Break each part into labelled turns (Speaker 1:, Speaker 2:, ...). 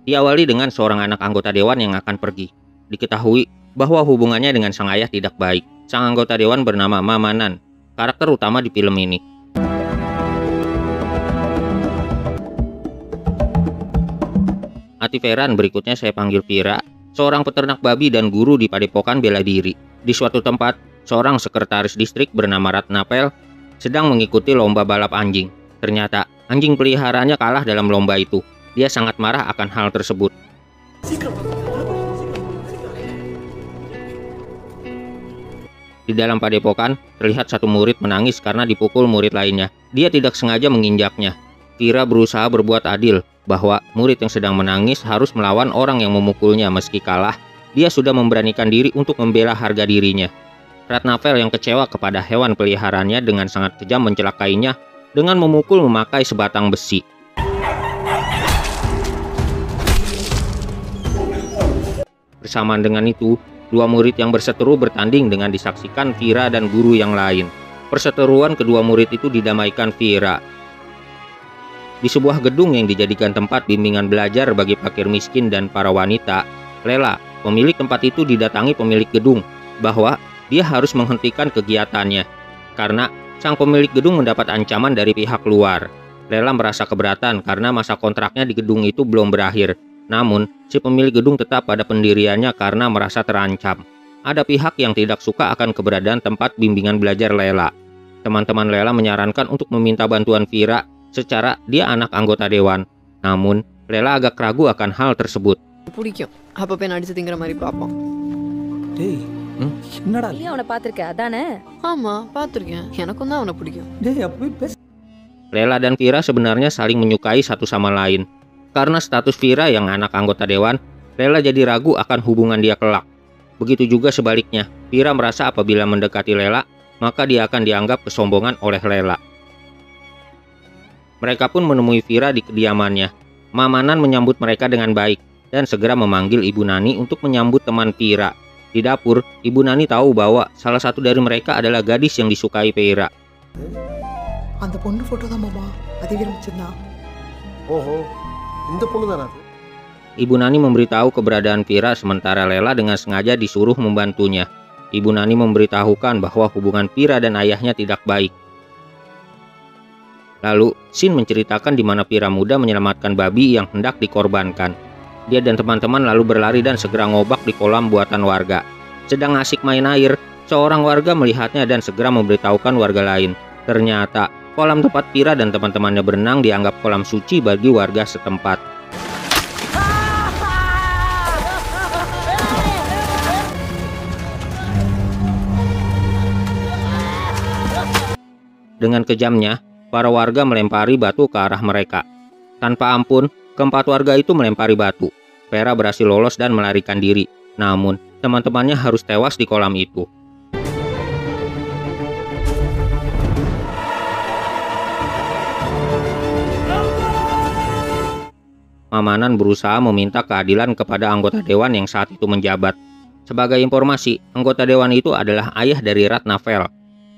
Speaker 1: Diawali dengan seorang anak anggota dewan yang akan pergi. Diketahui bahwa hubungannya dengan sang ayah tidak baik. Sang anggota dewan bernama Mamanan, karakter utama di film ini. Ativeran berikutnya saya panggil Vira, seorang peternak babi dan guru di padepokan bela diri. Di suatu tempat, seorang sekretaris distrik bernama Ratnapel sedang mengikuti lomba balap anjing. Ternyata, anjing peliharaannya kalah dalam lomba itu. Dia sangat marah akan hal tersebut. Di dalam padepokan, terlihat satu murid menangis karena dipukul murid lainnya. Dia tidak sengaja menginjaknya. Vira berusaha berbuat adil, bahwa murid yang sedang menangis harus melawan orang yang memukulnya. Meski kalah, dia sudah memberanikan diri untuk membela harga dirinya. Ratnavel yang kecewa kepada hewan peliharaannya dengan sangat kejam mencelakainya dengan memukul memakai sebatang besi. Bersamaan dengan itu, dua murid yang berseteru bertanding dengan disaksikan Vira dan guru yang lain. Perseteruan kedua murid itu didamaikan Vira. Di sebuah gedung yang dijadikan tempat bimbingan belajar bagi fakir miskin dan para wanita, Lela, pemilik tempat itu, didatangi pemilik gedung bahwa dia harus menghentikan kegiatannya karena sang pemilik gedung mendapat ancaman dari pihak luar. Lela merasa keberatan karena masa kontraknya di gedung itu belum berakhir. Namun, si pemilik gedung tetap pada pendiriannya karena merasa terancam. Ada pihak yang tidak suka akan keberadaan tempat bimbingan belajar Lela. Teman-teman Lela menyarankan untuk meminta bantuan Vira secara dia anak anggota dewan. Namun, Lela agak ragu akan hal tersebut.
Speaker 2: பிடிக்கும் அப்பப்போ நான் அடிச்சு திங்கிற மாதிரி பார்ப்போம்.
Speaker 3: டேய் என்னடா
Speaker 4: நீ அவனை பார்த்திருக்க அதானே?
Speaker 2: ஆமா பார்த்துருக்கேன், எனக்கும் தான் அவனை பிடிக்கும்.
Speaker 3: டேய் அப்பவே பேச.
Speaker 1: Lela dan Vira sebenarnya saling menyukai satu sama lain. Karena status Vira yang anak anggota dewan, Lela jadi ragu akan hubungan dia kelak. Begitu juga sebaliknya, Vira merasa apabila mendekati Lela, maka dia akan dianggap kesombongan oleh Lela. Mereka pun menemui Vira di kediamannya. Mamanan menyambut mereka dengan baik dan segera memanggil Ibu Nani untuk menyambut teman Vira. Di dapur, Ibu Nani tahu bahwa salah satu dari mereka adalah gadis yang disukai Vira.
Speaker 3: அந்த பொண்ணு போட்டோ தான் மாமா அதே விரும்பிச்சிருந்தா. ஓஹோ இந்த பொண்ணு தானா?
Speaker 1: Ibu Nani memberitahu keberadaan Vira sementara Lela dengan sengaja disuruh membantunya. Ibu Nani memberitahukan bahwa hubungan Vira dan ayahnya tidak baik. Lalu, Shin menceritakan di mana Vira muda menyelamatkan babi yang hendak dikorbankan. Dia dan teman-teman lalu berlari dan segera ngobak di kolam buatan warga. Sedang asik main air, seorang warga melihatnya dan segera memberitahukan warga lain. Ternyata, kolam tempat Vira dan teman-temannya berenang dianggap kolam suci bagi warga setempat. Dengan kejamnya, para warga melempari batu ke arah mereka. Tanpa ampun, keempat warga itu melempari batu. Vera berhasil lolos dan melarikan diri. Namun, teman-temannya harus tewas di kolam itu. Mamanan berusaha meminta keadilan kepada anggota dewan yang saat itu menjabat. Sebagai informasi, anggota dewan itu adalah ayah dari Ratnavel.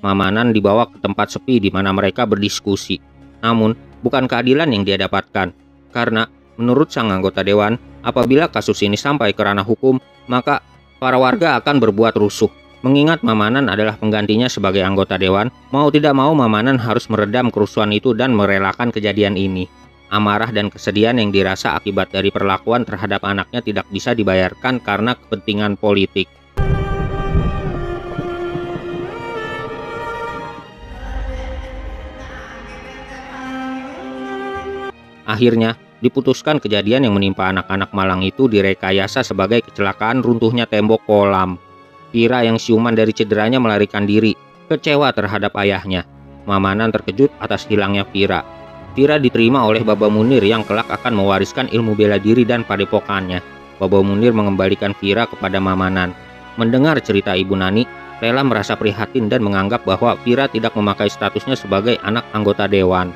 Speaker 1: Mamanan dibawa ke tempat sepi di mana mereka berdiskusi. Namun, bukan keadilan yang dia dapatkan. Karena, menurut sang anggota dewan, apabila kasus ini sampai ke ranah hukum, maka para warga akan berbuat rusuh. Mengingat Mamanan adalah penggantinya sebagai anggota dewan, mau tidak mau Mamanan harus meredam kerusuhan itu dan merelakan kejadian ini. Amarah dan kesedihan yang dirasa akibat dari perlakuan terhadap anaknya tidak bisa dibayarkan karena kepentingan politik. Akhirnya, diputuskan kejadian yang menimpa anak-anak malang itu direkayasa sebagai kecelakaan runtuhnya tembok kolam. Vira yang siuman dari cederanya melarikan diri, kecewa terhadap ayahnya. Mamanan terkejut atas hilangnya Vira. Vira diterima oleh Baba Munir yang kelak akan mewariskan ilmu bela diri dan padepokannya. Baba Munir mengembalikan Vira kepada Mamanan. Mendengar cerita Ibu Nani, Lela merasa prihatin dan menganggap bahwa Vira tidak memakai statusnya sebagai anak anggota dewan.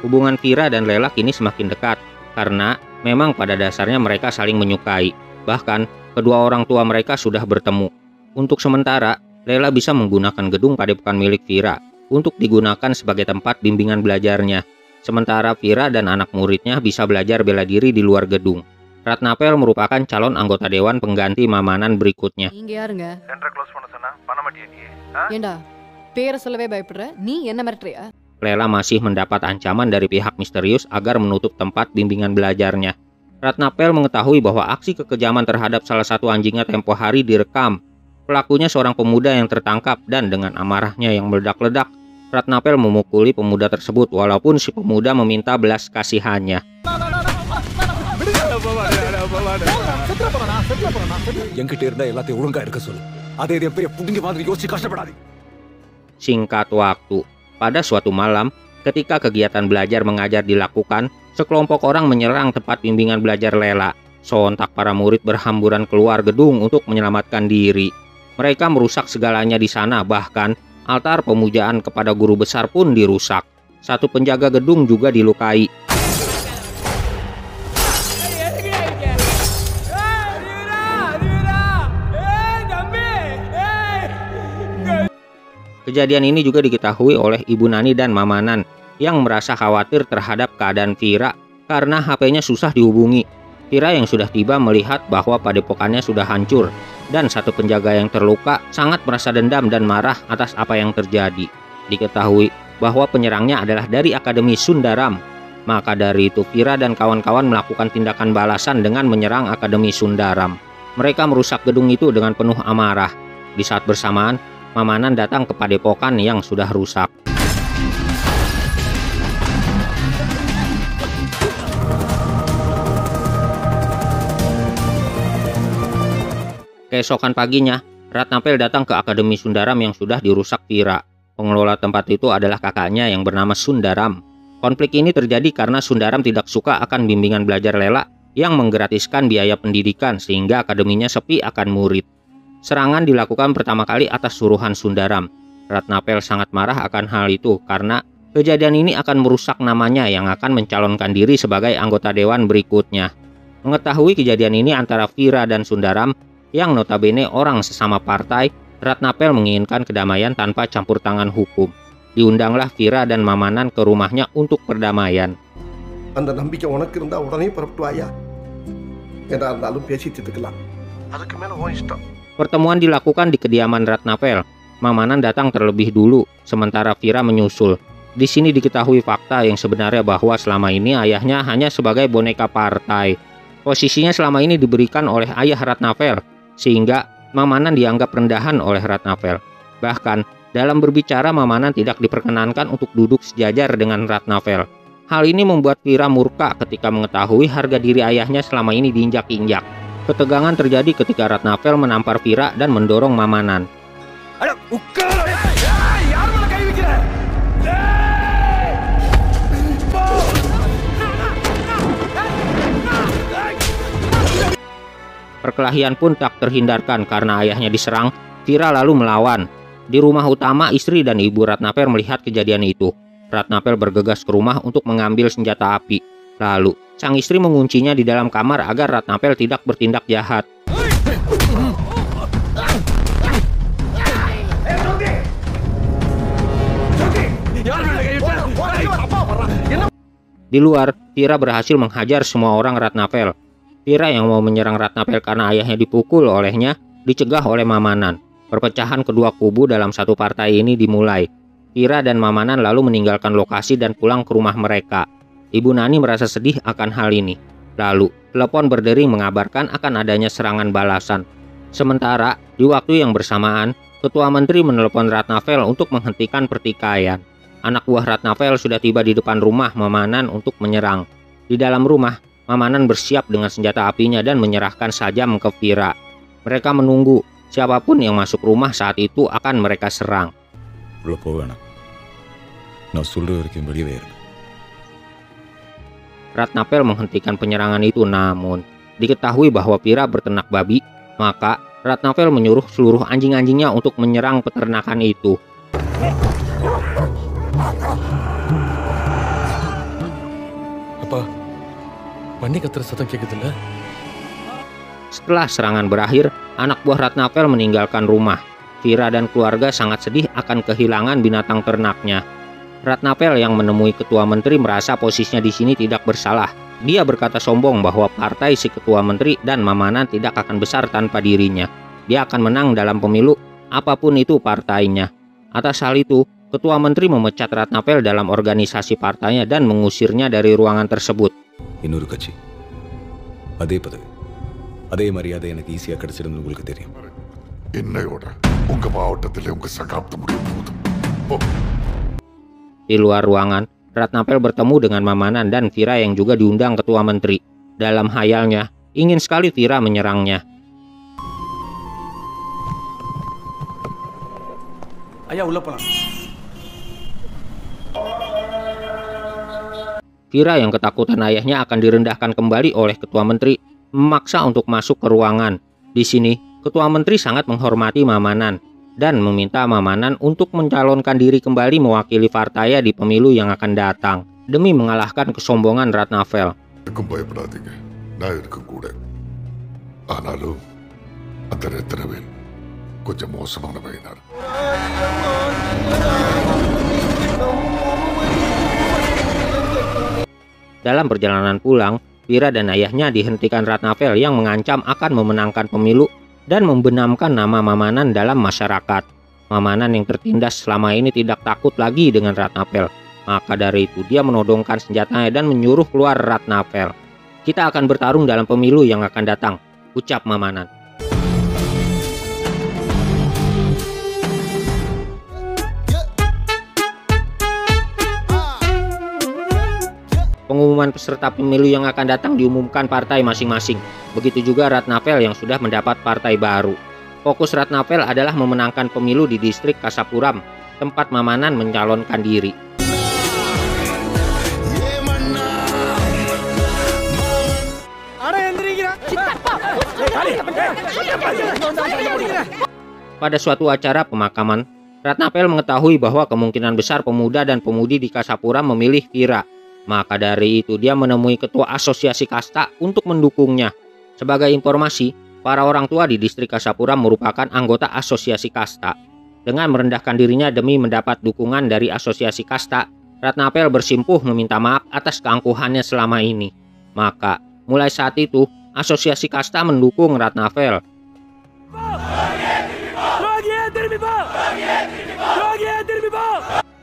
Speaker 1: Hubungan Vira dan Lela kini semakin dekat, karena memang pada dasarnya mereka saling menyukai. Bahkan, kedua orang tua mereka sudah bertemu. Untuk sementara, Lela bisa menggunakan gedung padepokan milik Vira untuk digunakan sebagai tempat bimbingan belajarnya. Sementara Vira dan anak muridnya bisa belajar bela diri di luar gedung. Ratnapel merupakan calon anggota dewan pengganti Mamanan berikutnya.
Speaker 2: நீங்க யாருங்க?
Speaker 4: Centre close பண்ண சொன்னா பண்ண மாட்டியா நீ?
Speaker 2: ஏண்டா பேரை சொல்லவே பயப்படுற? நீ என்ன மிரட்டுறியா?
Speaker 1: Lela masih mendapat ancaman dari pihak misterius agar menutup tempat bimbingan belajarnya. Ratnapel mengetahui bahwa aksi kekejaman terhadap salah satu anjingnya tempo hari direkam. Pelakunya seorang pemuda yang tertangkap dan dengan amarahnya yang meledak-ledak, Ratnapel memukuli pemuda tersebut walaupun si pemuda meminta belas kasihannya. Singkat waktu, pada suatu malam, ketika kegiatan belajar mengajar dilakukan, sekelompok orang menyerang tempat bimbingan belajar Lela. Sontak para murid berhamburan keluar gedung untuk menyelamatkan diri. Mereka merusak segalanya di sana, bahkan altar pemujaan kepada guru besar pun dirusak. Satu penjaga gedung juga dilukai. Kejadian ini juga diketahui oleh Ibu Nani dan Mamanan yang merasa khawatir terhadap keadaan Vira karena HP-nya susah dihubungi. Vira yang sudah tiba melihat bahwa padepokannya sudah hancur dan satu penjaga yang terluka sangat merasa dendam dan marah atas apa yang terjadi. Diketahui bahwa penyerangnya adalah dari Akademi Sundaram. Maka dari itu Vira dan kawan-kawan melakukan tindakan balasan dengan menyerang Akademi Sundaram. Mereka merusak gedung itu dengan penuh amarah. Di saat bersamaan, Mamanan datang ke padepokan yang sudah rusak. Keesokan paginya, Ratnapel datang ke Akademi Sundaram yang sudah dirusak Vira. Pengelola tempat itu adalah kakaknya yang bernama Sundaram. Konflik ini terjadi karena Sundaram tidak suka akan bimbingan belajar Lela yang menggratiskan biaya pendidikan sehingga akademinya sepi akan murid. Serangan dilakukan pertama kali atas suruhan Sundaram. Ratnapel sangat marah akan hal itu karena kejadian ini akan merusak namanya yang akan mencalonkan diri sebagai anggota dewan berikutnya. Mengetahui kejadian ini antara Vira dan Sundaram yang notabene orang sesama partai, Ratnapel menginginkan kedamaian tanpa campur tangan hukum. Diundanglah Vira dan Mamanan ke rumahnya untuk perdamaian.
Speaker 3: அந்த நம்பிக்கை உனக்கு இருந்தா உடனே புறப்பட்டு வாயா. ஏதா இருந்தாலும் பேசி தீர்த்துக்கலாம். அதுக்கு மேல உன் இஷ்டம்.
Speaker 1: Pertemuan dilakukan di kediaman Ratnapel. Mamanan datang terlebih dulu, sementara Vira menyusul. Di sini diketahui fakta yang sebenarnya bahwa selama ini ayahnya hanya sebagai boneka partai. Posisinya selama ini diberikan oleh ayah Ratnapel, sehingga Mamanan dianggap rendahan oleh Ratnapel. Bahkan, dalam berbicara Mamanan tidak diperkenankan untuk duduk sejajar dengan Ratnapel. Hal ini membuat Vira murka ketika mengetahui harga diri ayahnya selama ini diinjak-injak. Ketegangan terjadi ketika Ratnapel menampar Vira dan mendorong Mamanan. Perkelahian pun tak terhindarkan karena ayahnya diserang. Vira lalu melawan. Di rumah utama, istri dan ibu Ratnapel melihat kejadian itu. Ratnapel bergegas ke rumah untuk mengambil senjata api. Lalu, sang istri menguncinya di dalam kamar agar Ratnapel tidak bertindak jahat. Di luar, Vira berhasil menghajar semua orang Ratnapel. Vira yang mau menyerang Ratnapel karena ayahnya dipukul olehnya, dicegah oleh Mamanan. Perpecahan kedua kubu dalam satu partai ini dimulai. Vira dan Mamanan lalu meninggalkan lokasi dan pulang ke rumah mereka. Ibu Nani merasa sedih akan hal ini. Lalu, telepon berdering mengabarkan akan adanya serangan balasan. Sementara, di waktu yang bersamaan, Ketua Menteri menelepon Ratnapel untuk menghentikan pertikaian. Anak buah Ratnapel sudah tiba di depan rumah Mamanan untuk menyerang. Di dalam rumah, Mamanan bersiap dengan senjata apinya dan menyerahkan sajam ke Vira. Mereka menunggu, siapapun yang masuk rumah saat itu akan mereka serang. Ratnapel menghentikan penyerangan itu, namun diketahui bahwa Vira berternak babi, maka Ratnapel menyuruh seluruh anjing-anjingnya untuk menyerang peternakan itu. Setelah serangan berakhir, anak buah Ratnapel meninggalkan rumah. Vira dan keluarga sangat sedih akan kehilangan binatang ternaknya. Ratnapel yang menemui Ketua Menteri merasa posisinya di sini tidak bersalah. Dia berkata sombong bahwa partai si ketua menteri dan Mamanan tidak akan besar tanpa dirinya. Dia akan menang dalam pemilu, apapun itu partainya. Atas hal itu, ketua menteri memecat Ratnapel dalam organisasi partainya dan mengusirnya dari ruangan tersebut.
Speaker 5: இன்னொரு கட்சி அதே பதவி அதே மரியாதை எனக்கு ஈஸியாக கிடைச்சிடும் உங்களுக்கு தெரியும்.
Speaker 6: என்னையோட உங்க மாவட்டத்திலே உங்க சகாப்தம் முடியும் போதும்.
Speaker 1: Di luar ruangan, Ratnapel bertemu dengan Mamanan dan Vira yang juga diundang ketua menteri. Dalam hayalnya, ingin sekali Vira menyerangnya.
Speaker 7: Ayah ulah pulang.
Speaker 1: Vira yang ketakutan ayahnya akan direndahkan kembali oleh ketua menteri memaksa untuk masuk ke ruangan. Di sini, ketua menteri sangat menghormati Mamanan dan meminta Mamanan untuk mencalonkan diri kembali mewakili partainya di pemilu yang akan datang demi mengalahkan kesombongan Ratnapel.
Speaker 6: எதுக்கும் பயப்படாதீங்க, நான் இருக்க கூட. ஆனாலும் அந்த ரத்னவேல் கொஞ்சம் மோசமான பையனார்.
Speaker 1: Dalam perjalanan pulang, Vira dan ayahnya dihentikan Ratnapel yang mengancam akan memenangkan pemilu dan membenamkan nama Mamanan dalam masyarakat. Mamanan yang tertindas selama ini tidak takut lagi dengan Ratnapel. Maka dari itu dia menodongkan senjatanya dan menyuruh keluar Ratnapel. Kita akan bertarung dalam pemilu yang akan datang, ucap Mamanan. Pengumuman peserta pemilu yang akan datang diumumkan partai masing-masing. Begitu juga Ratnapel yang sudah mendapat partai baru. Fokus Ratnapel adalah memenangkan pemilu di distrik Kasapuram, tempat Mamanan mencalonkan diri. Pada suatu acara pemakaman, Ratnapel mengetahui bahwa kemungkinan besar pemuda dan pemudi di Kasapuram memilih Vira. Maka dari itu dia menemui ketua asosiasi kasta untuk mendukungnya. Sebagai informasi, para orang tua di distrik Kasapuram merupakan anggota asosiasi kasta. Dengan merendahkan dirinya demi mendapat dukungan dari asosiasi kasta, Ratnapel bersimpuh meminta maaf atas keangkuhannya selama ini. Maka, mulai saat itu, asosiasi kasta mendukung Ratnapel.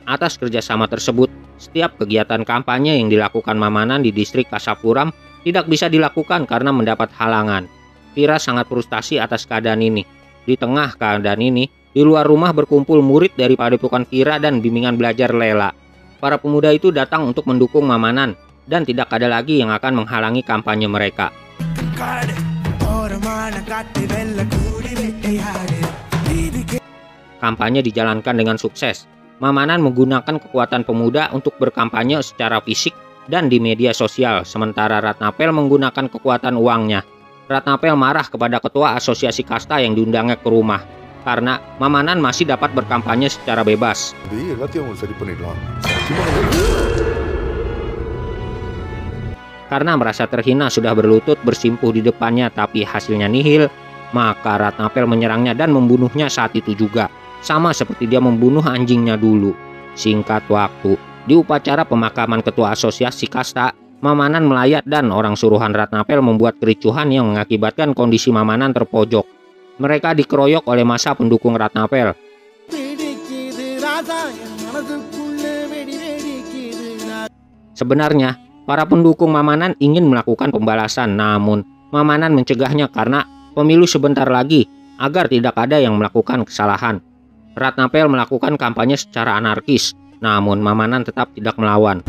Speaker 1: Atas kerjasama tersebut, setiap kegiatan kampanye yang dilakukan Mamanan di distrik Kasapuram tidak bisa dilakukan karena mendapat halangan. Vira sangat frustasi atas keadaan ini. Di tengah keadaan ini, di luar rumah berkumpul murid dari padepokan Vira dan bimbingan belajar Lela. Para pemuda itu datang untuk mendukung Mamanan dan tidak ada lagi yang akan menghalangi kampanye mereka. Kampanye dijalankan dengan sukses. Mamanan menggunakan kekuatan pemuda untuk berkampanye secara fisik dan di media sosial, sementara Ratnapel menggunakan kekuatan uangnya. Ratnapel marah kepada ketua asosiasi kasta yang diundangnya ke rumah, karena Mamanan masih dapat berkampanye secara bebas. Karena merasa terhina sudah berlutut bersimpuh di depannya tapi hasilnya nihil, maka Ratnapel menyerangnya dan membunuhnya saat itu juga. Sama seperti dia membunuh anjingnya dulu. Singkat waktu, di upacara pemakaman ketua asosiasi kasta, Mamanan melayat dan orang suruhan Ratnapel membuat kericuhan yang mengakibatkan kondisi Mamanan terpojok. Mereka dikeroyok oleh massa pendukung Ratnapel. Sebenarnya, para pendukung Mamanan ingin melakukan pembalasan, namun Mamanan mencegahnya karena pemilu sebentar lagi agar tidak ada yang melakukan kesalahan. Ratnapel melakukan kampanye secara anarkis, namun Mamanan tetap tidak melawan.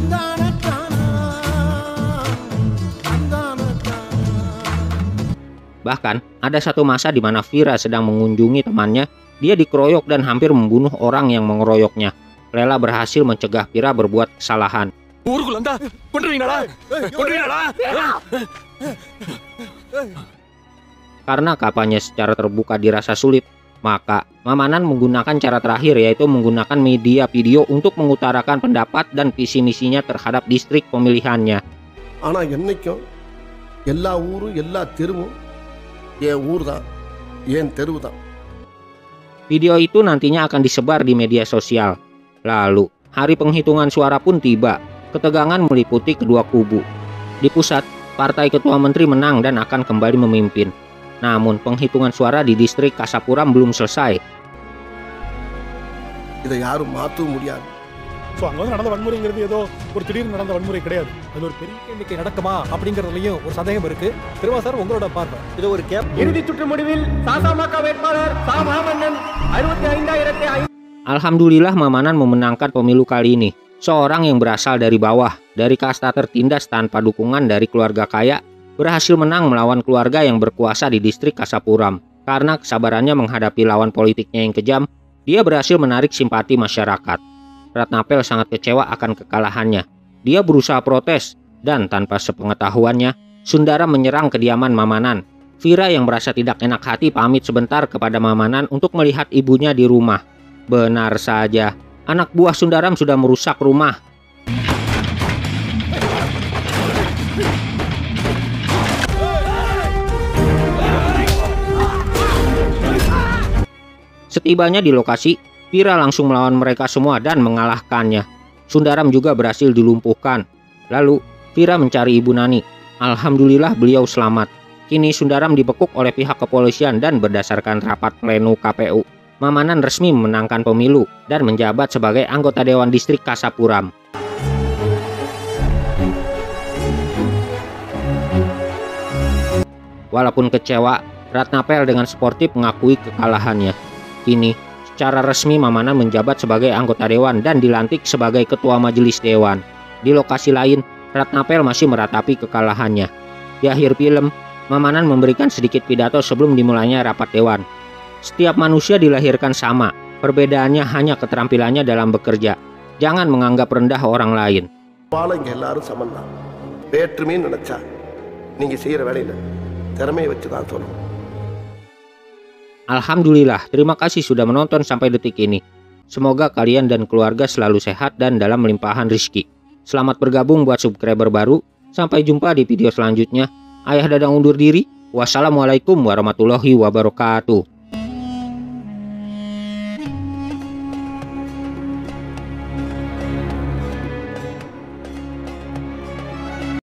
Speaker 1: Bahkan, ada satu masa di mana Vira sedang mengunjungi temannya, dia dikeroyok dan hampir membunuh orang yang mengeroyoknya. Lela berhasil mencegah Vira berbuat kesalahan. Karena kampanye secara terbuka dirasa sulit, maka Mamanan menggunakan cara terakhir, yaitu menggunakan media video untuk mengutarakan pendapat dan visi misinya terhadap distrik pemilihannya.
Speaker 3: ஆனா என்னைக்கும் எல்லா ஊரும் எல்லா தெருவும் என் ஊர் தான், என் தெருவு தான்.
Speaker 1: Video itu nantinya akan disebar di media sosial. Lalu, hari penghitungan suara pun tiba. Ketegangan meliputi kedua kubu. Di pusat, partai ketua menteri menang dan akan kembali memimpin. Namun penghitungan suara di distrik Kasapuram belum selesai.
Speaker 3: இதை யாரும் மாற்றவும் முடியாது.
Speaker 7: ஸோ அங்கே வந்து நடந்த வன்முறைங்கிறது ஏதோ ஒரு திடீர்னு நடந்த வன்முறை கிடையாது. அது ஒரு பெரிய எண்ணிக்கை நடக்குமா அப்படிங்கிறதுலையும் ஒரு சந்தேகம் இருக்கு. திருவா சார் உங்களோட பார்வை. இது ஒரு கேப்.
Speaker 8: இறுதி சுற்று முடிவில் தமாக வேட்பாளர் சாமண்ணன் 65,000.
Speaker 1: Alhamdulillah Mamanan memenangkan pemilu kali ini. Seorang yang berasal dari bawah, dari kasta tertindas tanpa dukungan dari keluarga kaya, berhasil menang melawan keluarga yang berkuasa di distrik Kasapuram. Karena kesabarannya menghadapi lawan politiknya yang kejam, dia berhasil menarik simpati masyarakat. Ratnapel sangat kecewa akan kekalahannya. Dia berusaha protes, dan tanpa sepengetahuannya, Sundaram menyerang kediaman Mamanan. Vira yang merasa tidak enak hati pamit sebentar kepada Mamanan untuk melihat ibunya di rumah. Benar saja, anak buah Sundaram sudah merusak rumah. Setibanya di lokasi, Vira langsung melawan mereka semua dan mengalahkannya. Sundaram juga berhasil dilumpuhkan. Lalu, Vira mencari Ibu Nani. Alhamdulillah beliau selamat. Kini Sundaram dibekuk oleh pihak kepolisian dan berdasarkan rapat pleno KPU, Mamanan resmi memenangkan pemilu dan menjabat sebagai anggota Dewan Distrik Kasapuram. Walaupun kecewa, Ratnapel dengan sportif mengakui kekalahannya. Kini, secara resmi Mamanan menjabat sebagai anggota dewan dan dilantik sebagai ketua majelis dewan. Di lokasi lain, Ratnapel masih meratapi kekalahannya. Di akhir film, Mamanan memberikan sedikit pidato sebelum dimulainya rapat dewan. Setiap manusia dilahirkan sama, perbedaannya hanya keterampilannya dalam bekerja. Jangan menganggap rendah orang lain.
Speaker 3: இங்க எல்லாரும் சமந்தான். வேற்றுமைன்னு நினைச்சா நீங்க செய்யற வேலையில திறமையை வச்சு தான் சொல்லணும்.
Speaker 1: Alhamdulillah, terima kasih sudah menonton sampai detik ini. Semoga kalian dan keluarga selalu sehat dan dalam limpahan rizki. Selamat bergabung buat subscriber baru. Sampai jumpa di video selanjutnya. Ayah Dadang undur diri. Wassalamualaikum warahmatullahi wabarakatuh.